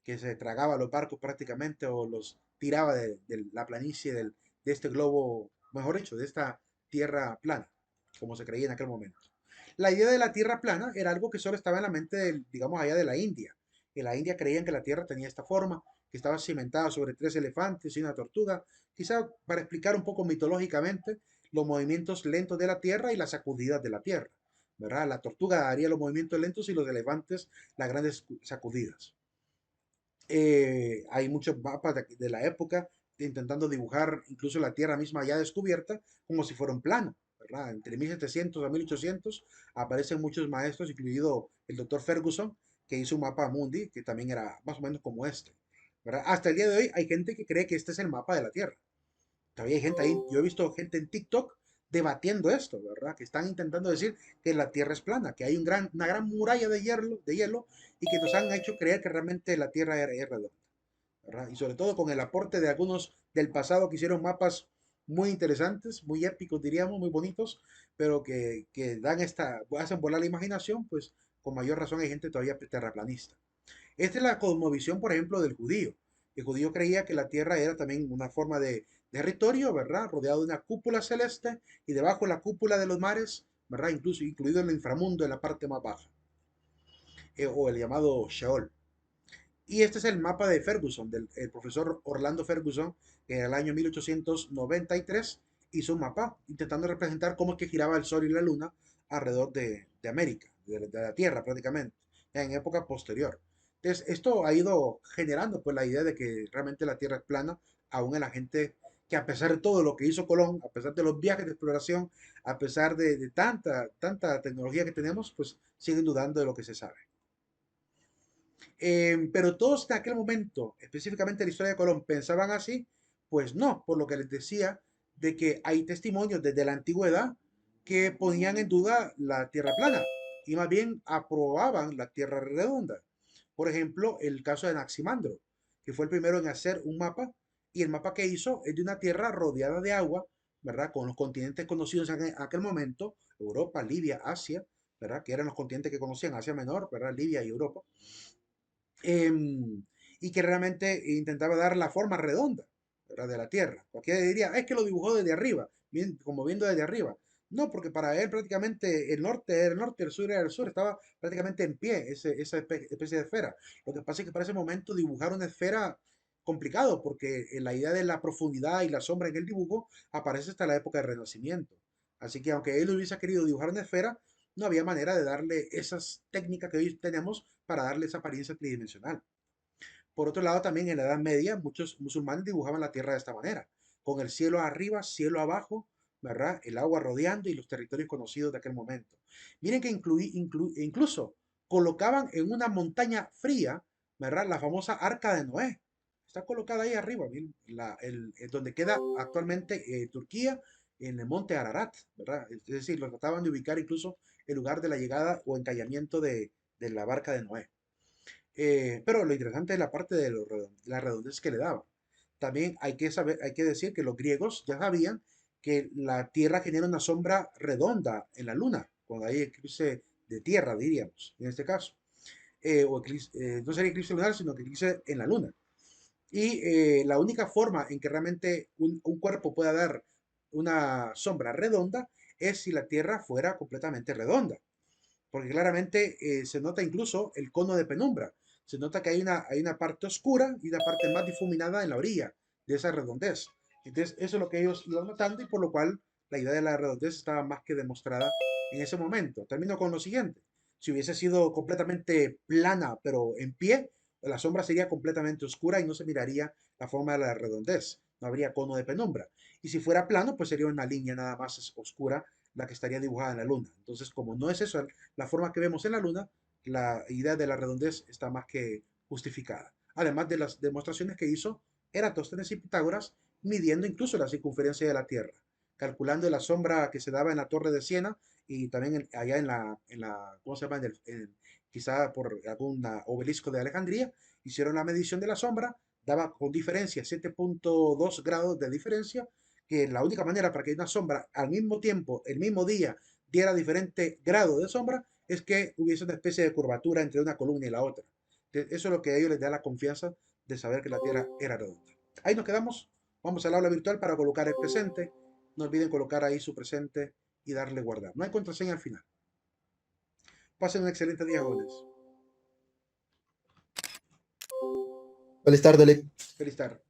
que se tragaba los barcos prácticamente o los tiraba de la planicie de este globo, mejor dicho, de esta tierra plana, como se creía en aquel momento. La idea de la tierra plana era algo que solo estaba en la mente, digamos, allá de la India. En la India creían que la tierra tenía esta forma, que estaba cimentada sobre 3 elefantes y una tortuga, quizá para explicar un poco mitológicamente los movimientos lentos de la tierra y las sacudidas de la tierra. ¿Verdad? La tortuga haría los movimientos lentos y los elefantes las grandes sacudidas. Hay muchos mapas de la época intentando dibujar incluso la Tierra misma ya descubierta como si fuera un plano, ¿verdad? Entre 1700 a 1800 aparecen muchos maestros, incluido el doctor Ferguson, que hizo un mapa mundi que también era más o menos como este, ¿verdad? Hasta el día de hoy hay gente que cree que este es el mapa de la Tierra. Todavía hay gente ahí, yo he visto gente en TikTok debatiendo esto, ¿verdad? Que están intentando decir que la Tierra es plana, que hay una gran muralla de hielo y que nos han hecho creer que realmente la Tierra es redonda, ¿verdad? Y sobre todo con el aporte de algunos del pasado que hicieron mapas muy interesantes, muy épicos, diríamos, muy bonitos, pero que hacen volar la imaginación, pues con mayor razón hay gente todavía terraplanista. Esta es la cosmovisión, por ejemplo, del judío. El judío creía que la tierra era también una forma de territorio, ¿verdad? Rodeado de una cúpula celeste y debajo la cúpula de los mares, ¿verdad? Incluso incluido en el inframundo, en la parte más baja, o el llamado Sheol. Y este es el mapa de Ferguson, del el profesor Orlando Ferguson, que en el año 1893 hizo un mapa intentando representar cómo es que giraba el Sol y la Luna alrededor de América, de la Tierra prácticamente, en época posterior. Entonces, esto ha ido generando pues la idea de que realmente la Tierra es plana, aún en la gente que a pesar de todo lo que hizo Colón, a pesar de los viajes de exploración, a pesar de tanta tecnología que tenemos, pues siguen dudando de lo que se sabe. Pero todos en aquel momento, específicamente la historia de Colón, pensaban así, pues no, por lo que les decía de que hay testimonios desde la antigüedad que ponían en duda la tierra plana y más bien aprobaban la tierra redonda. Por ejemplo, el caso de Anaximandro, que fue el primero en hacer un mapa y el mapa que hizo es de una tierra rodeada de agua, ¿verdad? Con los continentes conocidos en aquel momento, Europa, Libia, Asia, ¿verdad? Que eran los continentes que conocían, Asia Menor, ¿verdad? Libia y Europa, em, y que realmente intentaba dar la forma redonda, ¿verdad? De la Tierra. Cualquiera diría, es que lo dibujó desde arriba, bien, como viendo desde arriba. No, porque para él prácticamente el norte era el norte, el sur era el sur, estaba prácticamente en pie esa especie de esfera. Lo que pasa es que para ese momento dibujar una esfera complicado, porque la idea de la profundidad y la sombra en el dibujo aparece hasta la época del Renacimiento. Así que aunque él hubiese querido dibujar una esfera, no había manera de darle esas técnicas que hoy tenemos para darle esa apariencia tridimensional. Por otro lado, también en la Edad Media, muchos musulmanes dibujaban la tierra de esta manera, con el cielo arriba, cielo abajo, ¿verdad? El agua rodeando y los territorios conocidos de aquel momento. Miren que incluso colocaban en una montaña fría, ¿verdad? La famosa Arca de Noé. Está colocada ahí arriba, miren, donde queda actualmente Turquía, en el monte Ararat, ¿verdad? Es decir, lo trataban de ubicar incluso el lugar de la llegada o encallamiento de la barca de Noé. Pero lo interesante es la parte de la redondez que le daba. También hay que saber, hay que decir que los griegos ya sabían que la Tierra genera una sombra redonda en la Luna, cuando hay eclipse de Tierra, diríamos, en este caso. No sería eclipse lunar, sino que eclipse en la Luna. Y la única forma en que realmente un cuerpo pueda dar una sombra redonda es si la Tierra fuera completamente redonda, porque claramente se nota incluso el cono de penumbra. Se nota que hay una parte oscura y una parte más difuminada en la orilla de esa redondez. Entonces, eso es lo que ellos iban notando y por lo cual la idea de la redondez estaba más que demostrada en ese momento. Termino con lo siguiente. Si hubiese sido completamente plana, pero en pie, la sombra sería completamente oscura y no se miraría la forma de la redondez. No habría cono de penumbra. Y si fuera plano, pues sería una línea nada más oscura la que estaría dibujada en la luna. Entonces, como no es eso la forma que vemos en la luna, la idea de la redondez está más que justificada. Además de las demostraciones que hizo Eratóstenes y Pitágoras, midiendo incluso la circunferencia de la Tierra, calculando la sombra que se daba en la Torre de Siena y también allá ¿cómo se llama? Quizá por algún obelisco de Alejandría, hicieron la medición de la sombra, daba con diferencia 7.2 grados de diferencia, que la única manera para que una sombra al mismo tiempo, el mismo día, diera diferente grado de sombra, es que hubiese una especie de curvatura entre una columna y la otra. Eso es lo que a ellos les da la confianza de saber que la Tierra era redonda. Ahí nos quedamos. Vamos al aula virtual para colocar el presente. No olviden colocar ahí su presente y darle guardar. No hay contraseña al final. Pasen un excelente día, jóvenes. Feliz tarde, Lick. Feliz tarde.